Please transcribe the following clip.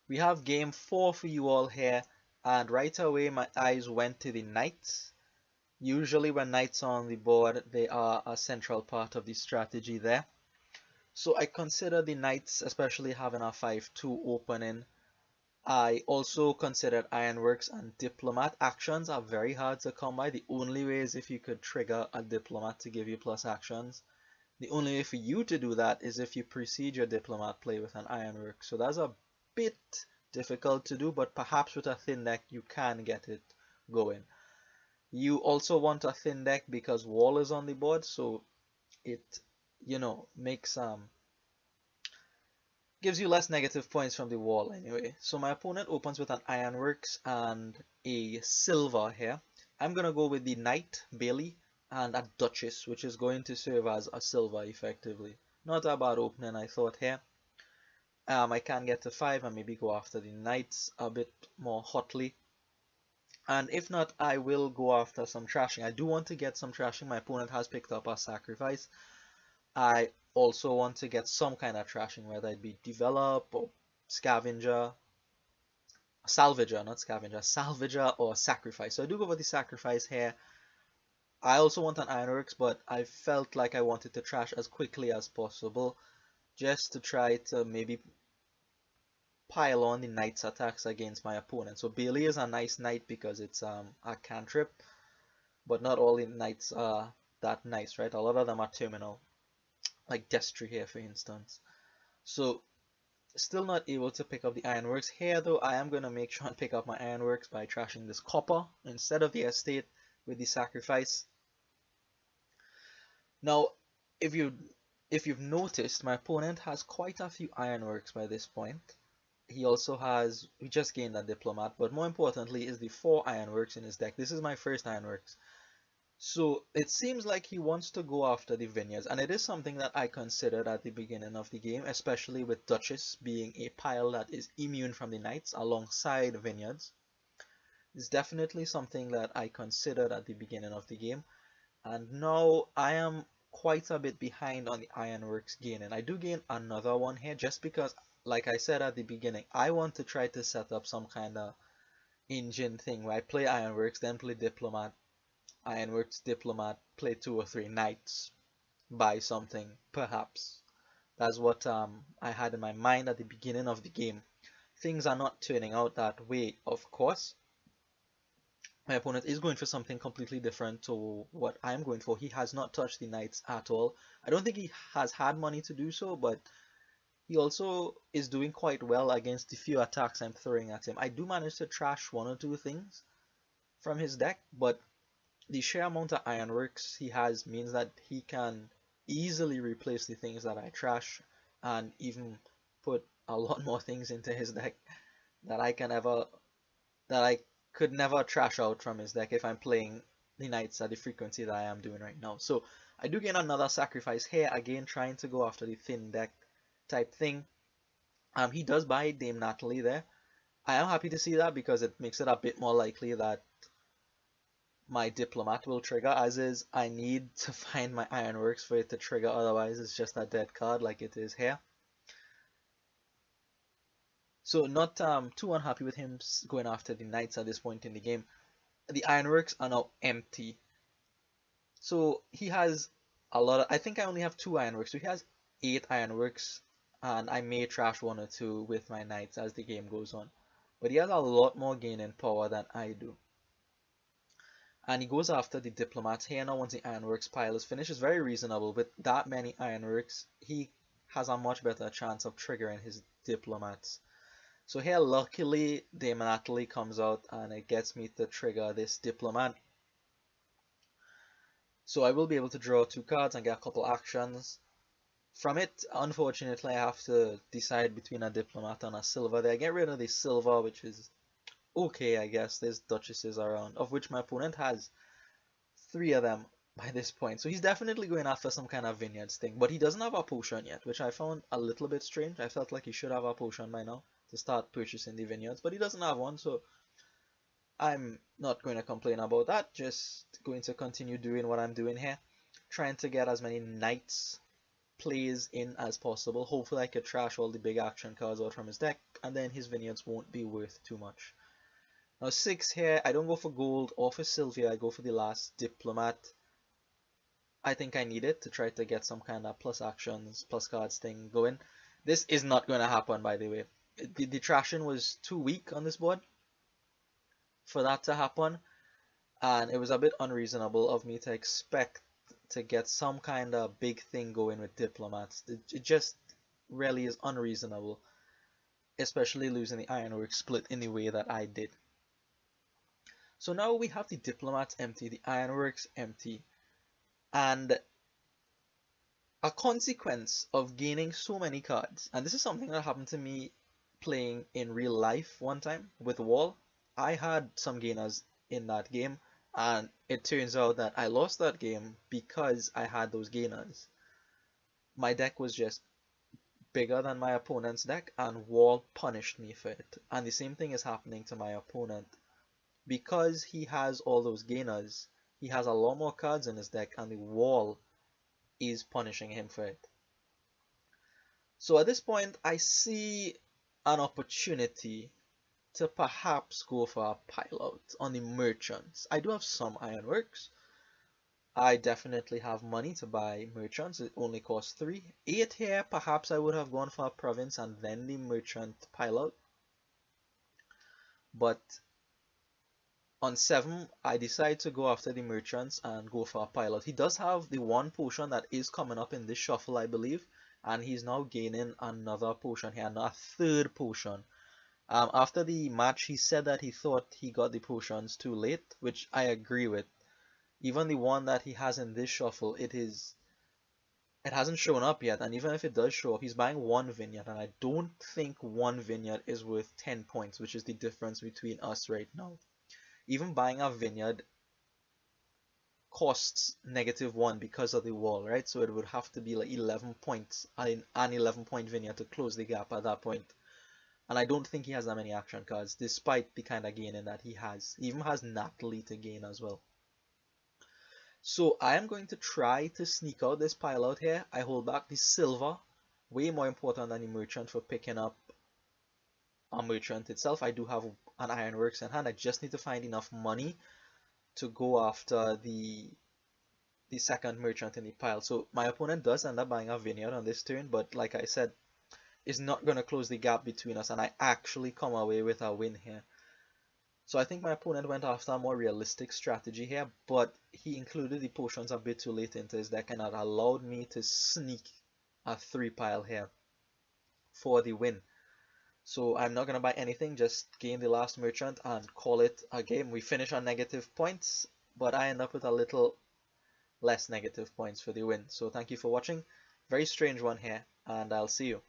We have game 4 for you all here, and right away my eyes went to the knights. Usually when knights are on the board, they are a central part of the strategy there. So I consider the knights, especially having a 5-2 opening. I also considered ironworks and diplomat. Actions are very hard to come by. The only way is if you could trigger a diplomat to give you plus actions. The only way for you to do that is if you precede your diplomat play with an ironwork. So that's a bit difficult to do, but perhaps with a thin deck you can get it going. You also want a thin deck because wall is on the board, so it makes gives you less negative points from the wall anyway. So my opponent opens with an ironworks and a silver here. I'm gonna go with the knight, Bailey, and a duchess, which is going to serve as a silver effectively. Not a bad opening, I thought here. I can get to 5 and maybe go after the knights a bit more hotly. And if not, I will go after some trashing. I do want to get some trashing. My opponent has picked up a sacrifice. I also want to get some kind of trashing, whether it be develop or scavenger, salvager, not scavenger, salvager or sacrifice. So I do go for the sacrifice here. I also want an ironworks, but I felt like I wanted to trash as quickly as possible, just to try to maybe pile on the knight's attacks against my opponent. So Bailey is a nice knight because it's a cantrip, but not all the knights are that nice, right? A lot of them are terminal, like Destry here for instance. So still not able to pick up the ironworks here though. I am going to make sure and pick up my ironworks by trashing this copper instead of the estate with the sacrifice. Now if you've noticed, my opponent has quite a few ironworks by this point. He just gained a diplomat, but more importantly is the 4 ironworks in his deck. This is my first ironworks. So it seems like he wants to go after the vineyards, and it is something that I considered at the beginning of the game, especially with Duchess being a pile that is immune from the knights alongside vineyards. It's definitely something that I considered at the beginning of the game, and now I am quite a bit behind on the ironworks gaining. I do gain another one here just because, like I said at the beginning, I want to try to set up some kind of engine thing where I play ironworks, then play diplomat, ironworks, diplomat, play 2 or 3 knights, buy something, perhaps. That's what I had in my mind at the beginning of the game. Things are not turning out that way, of course. My opponent is going for something completely different to what I'm going for. He has not touched the knights at all. I don't think he has had money to do so, but he also is doing quite well against the few attacks I'm throwing at him. I do manage to trash 1 or 2 things from his deck, but the sheer amount of ironworks he has means that he can easily replace the things that I trash and even put a lot more things into his deck that I could never trash out from his deck if I'm playing the knights at the frequency that I am doing right now. So I do gain another sacrifice here, again trying to go after the thin deck type thing. He does buy Dame Natalie there. I am happy to see that because it makes it a bit more likely that my diplomat will trigger, as is I need to find my ironworks for it to trigger, otherwise it's just a dead card like it is here. So not too unhappy with him going after the knights at this point in the game. The ironworks are now empty. So he has a lot of, I think I only have 2 ironworks, so he has 8 ironworks, and I may trash 1 or 2 with my knights as the game goes on. But he has a lot more gaining power than I do. And he goes after the diplomats here now once the ironworks pile is finished. It's very reasonable. With that many ironworks, he has a much better chance of triggering his diplomats. So here luckily Dame Natalie comes out and it gets me to trigger this diplomat. So I will be able to draw 2 cards and get a couple actions. From it, unfortunately, I have to decide between a diplomat and a silver there. I get rid of the silver, which is okay, I guess. There's duchesses around, of which my opponent has 3 of them by this point. So he's definitely going after some kind of vineyards thing, but he doesn't have a potion yet, which I found a little bit strange. I felt like he should have a potion by now to start purchasing the vineyards, but he doesn't have one, so I'm not going to complain about that. Just going to continue doing what I'm doing here, trying to get as many knights plays in as possible. Hopefully I could trash all the big action cards out from his deck, and then his vineyards won't be worth too much. Now 6 here, I don't go for gold or for silver, I go for the last diplomat. I think I need it to try to get some kind of plus actions, plus cards thing going. This is not going to happen, by the way. The trashing was too weak on this board for that to happen, and it was a bit unreasonable of me to expect to get some kind of big thing going with diplomats. It just really is unreasonable, especially losing the ironwork split in the way that I did. So now we have the diplomats empty, the ironworks empty, and a consequence of gaining so many cards, and this is something that happened to me playing in real life one time with Wall. I had some gainers in that game, and it turns out that I lost that game because I had those gainers. My deck was just bigger than my opponent's deck, and Wall punished me for it. And the same thing is happening to my opponent. Because he has all those gainers, he has a lot more cards in his deck, and the Wall is punishing him for it. So at this point, I see an opportunity to perhaps go for a pileout on the merchants. I do have some ironworks. I definitely have money to buy merchants. It only costs 3. 8 here, perhaps I would have gone for a province and then the merchant pileout. But on 7, I decide to go after the merchants and go for a pileout. He does have the one potion that is coming up in this shuffle, I believe, and he's now gaining another potion here, a third potion. After the match, he said that he thought he got the potions too late, which I agree with. Even the one that he has in this shuffle, it hasn't shown up yet, and even if it does show up, he's buying 1 vineyard, and I don't think 1 vineyard is worth 10 points, which is the difference between us right now. Even buying a vineyard costs -1 because of the wall, right? So it would have to be like 11 points, an 11-point vineyard to close the gap at that point. And I don't think he has that many action cards, despite the kind of gaining that he has. He even has Natalie to gain as well. So I am going to try to sneak out this pile out here. I hold back the silver, way more important than the merchant for picking up a merchant itself. I do have an ironworks in hand. I just need to find enough money to go after the second merchant in the pile. So my opponent does end up buying a vineyard on this turn, but like I said, is not going to close the gap between us, and I actually come away with a win here. So I think my opponent went after a more realistic strategy here, but he included the potions a bit too late into his deck, and that allowed me to sneak a 3 pile here for the win. So I'm not going to buy anything, just gain the last merchant and call it a game. We finish on negative points, but I end up with a little less negative points for the win. So thank you for watching. Very strange one here, and I'll see you.